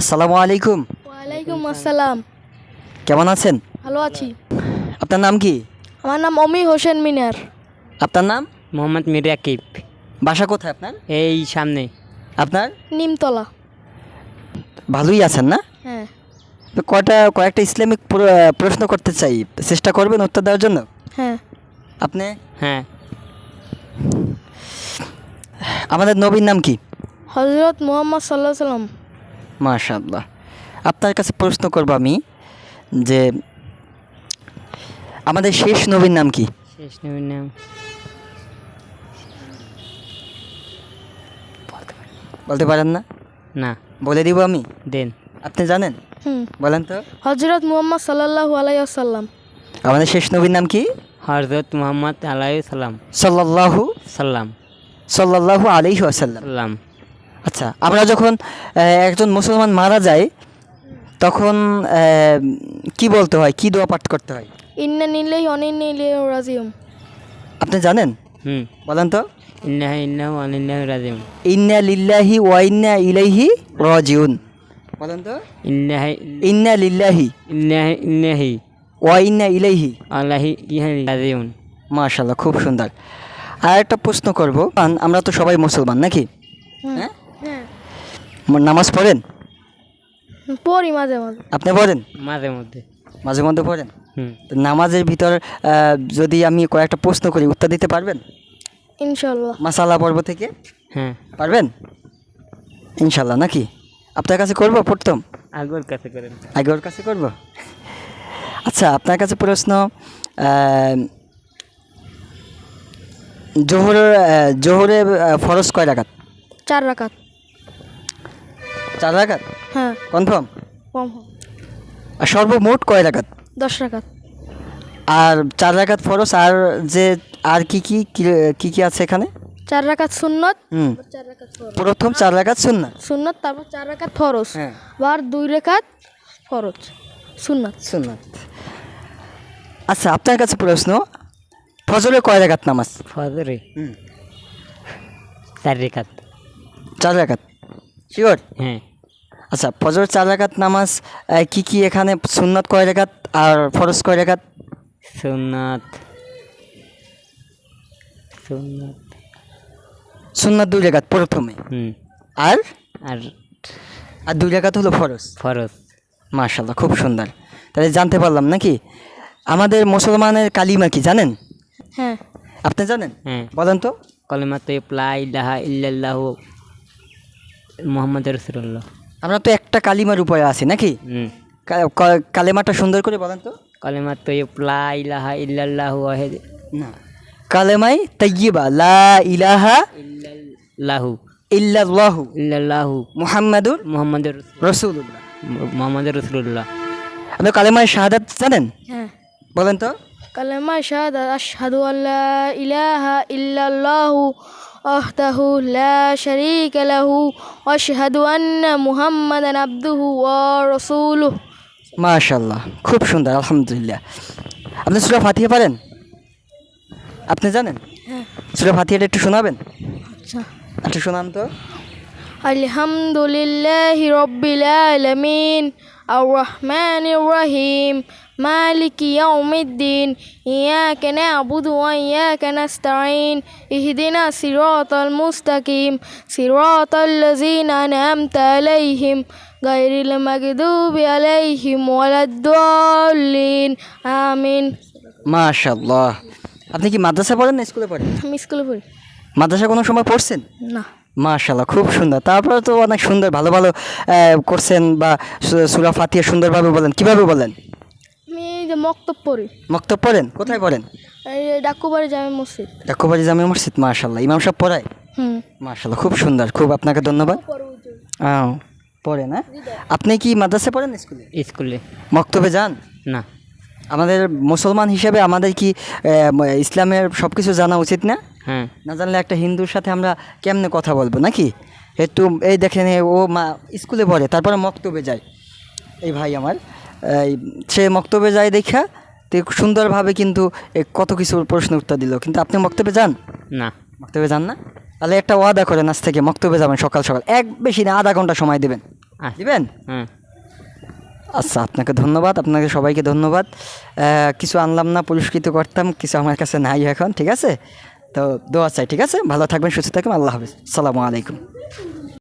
আসসালামু আলাইকুম। ওয়ালাইকুম আসসালাম। কেমন আছেন? ভালো আছি। আপনার নাম কি? আমার নাম অমি হোসেন মিনার। আপনার নাম? মোহাম্মদ মির রাকিব। বাসা কোথায় আপনার? এই সামনে। আপনার? নিমতলা। ভালোই আছেন না? হ্যাঁ। তো কয়েকটা ইসলামিক প্রশ্ন করতে চাই, চেষ্টা করবেন উত্তর দেওয়ার জন্য? হ্যাঁ। আপনি? হ্যাঁ। আমাদের নবীর নাম কি? হজরত মুহাম্মদ সাল্লাহ সাল্লাম। মাশাআল্লাহ। আপনার কাছে প্রশ্ন করব আমি যে আমাদের শেষ নবীর নাম কি? শেষ নবীর নাম বলতে পারেন না? না। বলে দিব আমি? দেন। আপনি জানেন? বলেন তো। হজরত মুহাম্মদ সাল্লাল্লাহু আলাইহি ওয়াসাল্লাম। আমাদের শেষ নবীর নাম কি? হযরত মুহাম্মদ আলাইহিস সালাম। সাল্লাল্লাহু সাল্লাম। সাল্লাল্লাহু আলাইহি ওয়াসাল্লাম। সাল্লাম। আচ্ছা, আমরা যখন একজন মুসলমান মারা যায় তখন কি বলতে হয়, কি দোয়া পাঠ করতে হয়? ইন্না নিল্লাহি ওয়া ইন্না ইলাইহি রাজিউন। আপনি জানেন? বলেন তো। ইন্নাহু ওয়া ইন্নাহু রাজিউন। ইন্না লিল্লাহি ওয়া ইন্না ইলাইহি রাজিউন। বলেন তো। ইন্না লিল্লাহি ইন্নাহি ওয়া ইন্না ইলাইহি আল্লাহি রাজিউন। মাশাআল্লাহ, খুব সুন্দর। আর একটা প্রশ্ন করব, আমরা তো সবাই মুসলমান নাকি? হ্যাঁ। হ্যাঁ। নামাজ পড়েন? পড়ি মাঝে মাঝে। আপনি পড়েন? মাঝে মধ্যে। মাঝে মধ্যে পড়েন? হুম। তো নামাজের ভিতর যদি আমি কয়েকটা প্রশ্ন করি, উত্তর দিতে পারবেন? ইনশাআল্লাহ। মাসালা পর্ব থেকে হ্যাঁ। পারবেন ইনশাল্লাহ নাকি? আপনার কাছে করব প্রথম? আগের কাছে করেন। আগে ওর কাছে করব। আচ্ছা, আপনার কাছে প্রশ্ন, জোহরে ফরজ কয় রাকাত? 4 রাকাত। 4 রাকাত? হ্যাঁ। কনফার্ম? কম। আর সর্বমোট কয় রাকাত? 10 রাকাত। আর 4 রাকাত ফরজ, আর যে আর কি কি আছে এখানে? 4 রাকাত সুন্নত। 4 রাকাত ফরজ। প্রথম 4 রাকাত সুন্নাত। সুন্নত, তারপর 4 রাকাত ফরজ। হ্যাঁ। আর 2 রাকাত ফরজ সুন্নত। সুন্নাত। আচ্ছা, আপনার কাছে প্রশ্ন, ফজরে কয় রাকাত নামাজ? ফজরে 4 রাকাত। 4 রাকাত শিওর? হ্যাঁ। আচ্ছা, ফজর 4 রাকাত নামাজ, কি এখানে সুন্নাত কয় রাকাত আর ফরজ কয় রাকাত? সুন্নাত সুন্নাত সুন্নাত 2 রাকাত প্রথমে, আর আর আর 2 রাকাত হলো ফরজ। ফরজ। মাশাআল্লাহ, খুব সুন্দর। তাহলে জানতে পারলাম নাকি? আমাদের মুসলমানের কালিমা কি জানেন? হ্যাঁ। আপনি জানেন? হ্যাঁ। বলেন তো। কালিমা তাইয়্যিব লা ইলাহা ইল্লাল্লাহু মুহাম্মাদুর রাসূলুল্লাহ। আমরা তো একটা কালিমার উপরে আছি নাকি? কালেমাটা সুন্দর করে বলেন তো। কালিমা তাইয়্যিব লা ইলাহা ইল্লাল্লাহু ওয়াহিদ না, কালেমাই তাইয়্যিবা লা ইলাহা ইল্লাল্লাহু ইল্লাল্লাহু ইল্লাল্লাহু মুহাম্মাদুর মুহাম্মাদুর রাসূলুল্লাহ। মুহাম্মাদুর রাসূলুল্লাহ। আপনি কালেমায় শাহাদাত জানেন? হ্যাঁ। বলেন তো। কালেমা শাহাদাত আশহাদু আল্লা ইলাহা ইল্লাল্লাহু ওয়াহদাহু লা শারীকা লাহু ওয়া আশহাদু আন্না মুহাম্মাদান আবদুহু ওয়া রাসূলুহু। মাশাআল্লাহ, খুব সুন্দর, আলহামদুলিল্লাহ। আপনি সূরা ফাতিহা পারেন? আপনি জানেন? হ্যাঁ। সূরা ফাতিহাটা একটু শোনাবেন? আচ্ছা। একটু শোনান তো। আলহামদুলিল্লাহি রাব্বিল আলামিন আর রহমানির রহিম মালিকি ইয়াউমিদ্দিন ইয়াকা না'বুদু ওয়া ইয়াকা নাস্তাঈন ইহদিনা সিরাতাল মুস্তাকিম সিরাতাল লাযিনা আন'আমতা আলাইহিম গায়রিল মাগদুবি আলাইহিম ওয়ালাদ-দাল্লিন আমিন। মাশাআল্লাহ। আপনি কি মাদ্রাসা পড়েন না স্কুলে পড়েন? আমি স্কুলে পড়ি। মাদ্রাসা কোনো সময় পড়ছেন? না। মাশাআল্লাহ, খুব সুন্দর। তারপরে তো অনেক সুন্দর ভালো ভালো করছেন, বা সূরা ফাতিহা সুন্দরভাবে বলেন। কিভাবে বলেন? আমি এই যে মক্তব পড়ি। মক্তব পড়েন? কোথায় পড়েন? এই ডাকুবাড়ি জামে মসজিদ। ডাকুবাড়ি জামে মসজিদ। মাশাআল্লাহ, ইমাম সাহেব পড়ায়? মাশাআল্লাহ, খুব সুন্দর। খুব আপনাকে ধন্যবাদ। পড়ে না? আপনি কি মাদ্রাসা পড়েন স্কুলে? স্কুলে। মক্তবে যান? না। আমাদের মুসলমান হিসেবে আমাদের কি ইসলামের সব কিছু জানা উচিত না? হ্যাঁ। না জানলে একটা হিন্দুর সাথে আমরা কেমনে কথা বলবো নাকি? একটু এই দেখেন, ও স্কুলে পড়ে, তারপরে মক্তবে যায়। এই ভাই আমার, সে মক্তবে যায় দেখা তো সুন্দরভাবে কিন্তু কত কিছুর প্রশ্ন উত্তর দিল। কিন্তু আপনি মক্তবে যান? না। মক্তবে যান না? তাহলে একটা ওয়াদা করেন, আজ থেকে মক্তবে যাবেন সকাল সকাল, বেশি না, আধা ঘন্টা সময় দেবেন। দিবেন? হ্যাঁ। আচ্ছা, আপনাকে ধন্যবাদ, আপনাকে সবাইকে ধন্যবাদ। কিছু আনলাম না, পুরস্কৃত করতাম, কিছু আমার কাছে নাই এখন, ঠিক আছে? তো দোয়া চাই, ঠিক আছে? ভালো থাকবেন, সুস্থ থাকবেন, আল্লাহ হাফিজ, আসসালামু আলাইকুম।